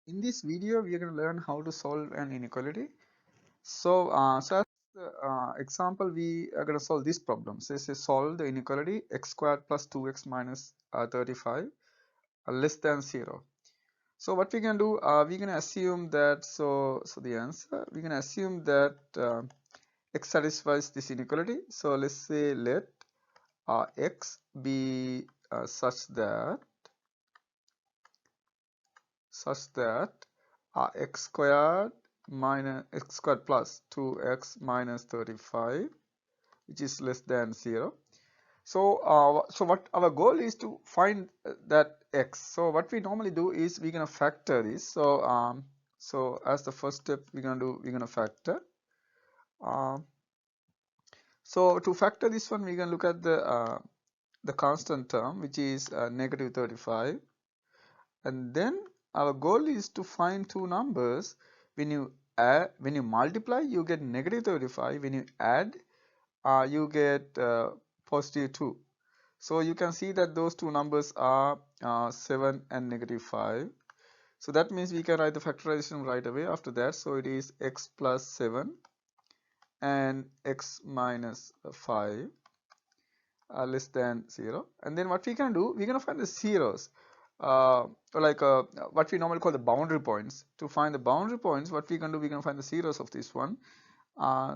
In this video, we are going to learn how to solve an inequality. So, as the example, we are going to solve this problem. So, this is solve the inequality x squared plus 2x minus 35 less than 0. So, what we can do, we can assume that, so the answer, we can assume that x satisfies this inequality. So, let's say let x be such that x squared plus 2x minus 35, which is less than 0. So what our goal is to find that x. So what we normally do is we're gonna factor this. So as the first step we're gonna factor. So to factor this one, we're gonna look at the constant term, which is negative 35. And then our goal is to find two numbers. When you multiply, you get negative 35. When you add, you get positive 2. So you can see that those two numbers are 7 and negative 5. So that means we can write the factorization right away after that. So it is x plus 7 and x minus 5 less than 0. And then what we can do, we're going to find the zeros. What we normally call the boundary points. To find the boundary points, what we can do, we can find the zeros of this one.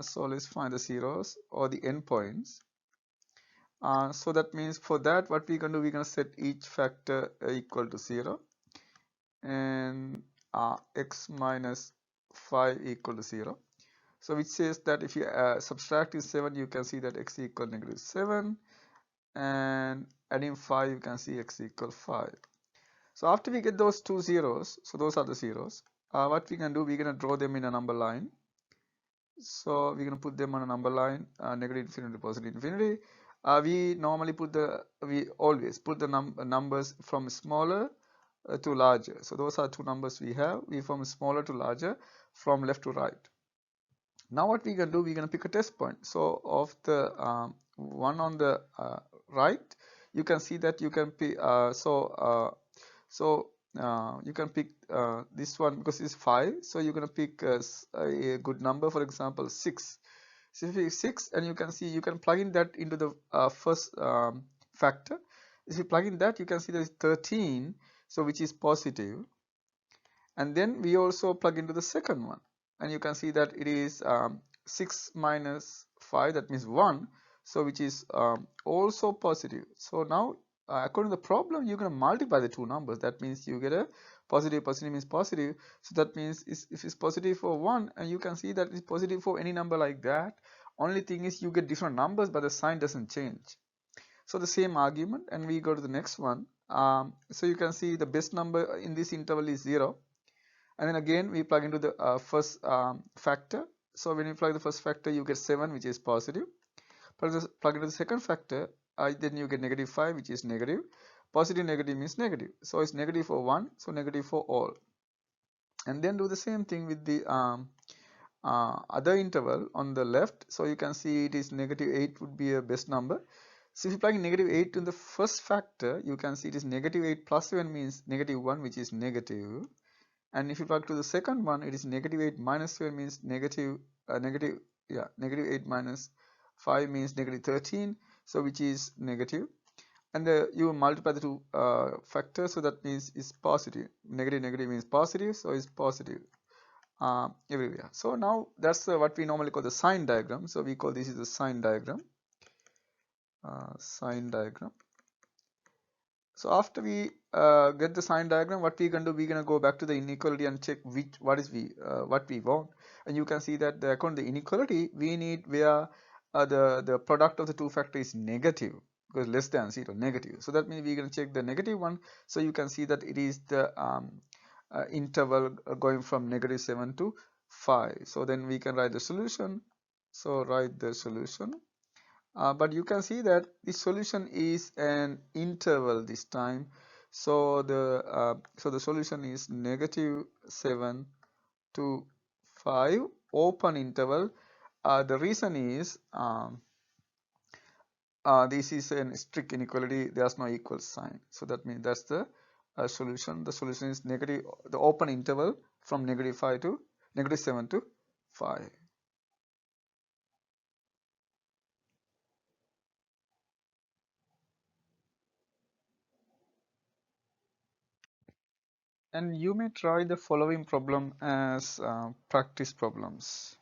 So let's find the zeros or the endpoints. So that means for that, what we can do, we're going to set each factor equal to 0 and x minus 5 equal to 0. So which says that if you subtract this 7, you can see that x equal negative 7, and adding 5, you can see x equal 5. So after we get those two zeros, so those are the zeros, what we can do, we're going to draw them in a number line. So we're going to put them on a number line, negative infinity, positive infinity. We always put the numbers from smaller to larger. So those are two numbers we have. We from smaller to larger, from left to right. Now what we can do, we're going to pick a test point. So of the one on the right, you can see that you can pick. You can pick this one because it's 5. So you're going to pick a good number, for example 6. So if it's 6, and you can see you can plug in that into the first factor. If you plug in that, you can see there is 13, so which is positive. And then we also plug into the second one, and you can see that it is 6 minus 5, that means 1, so which is also positive. So now according to the problem, you're going to multiply the two numbers. That means you get a positive means positive. So that means if it's positive for 1, and you can see that it's positive for any number like that. Only thing is you get different numbers, but the sign doesn't change. So the same argument, and we go to the next one. So you can see the best number in this interval is 0. And then again we plug into the first factor. So when you plug the first factor, you get 7, which is positive. Plug into the second factor, then you get negative 5, which is negative. Positive negative means negative. So it's negative for 1, so negative for all. And then do the same thing with the other interval on the left. So you can see it is negative 8 would be a best number. So if you plug in negative 8 in the first factor, you can see it is negative 8 plus 7 means negative 1, which is negative. And if you plug to the second one, it is negative 8 minus 7 means negative 8 minus 5 means negative 13, so which is negative. And you multiply the two factors, so that means it's positive. Negative means positive, so it's positive everywhere. So now that's what we normally call the sign diagram. So we call this is the sign diagram. So after we get the sign diagram, what we can do, we're gonna go back to the inequality and check what we want. And you can see that according to the inequality, we need where the product of the two factor is negative, because less than 0, negative. So that means we're gonna check the negative one. So you can see that it is the interval going from negative 7 to 5. So then we can write the solution. So write the solution. But you can see that the solution is an interval this time. So the solution is negative 7 to 5, open interval. The reason is this is a strict inequality. There's no equal sign. So that means that's the solution. The solution is negative, the open interval from -5 to -7 to 5. And you may try the following problem as practice problems.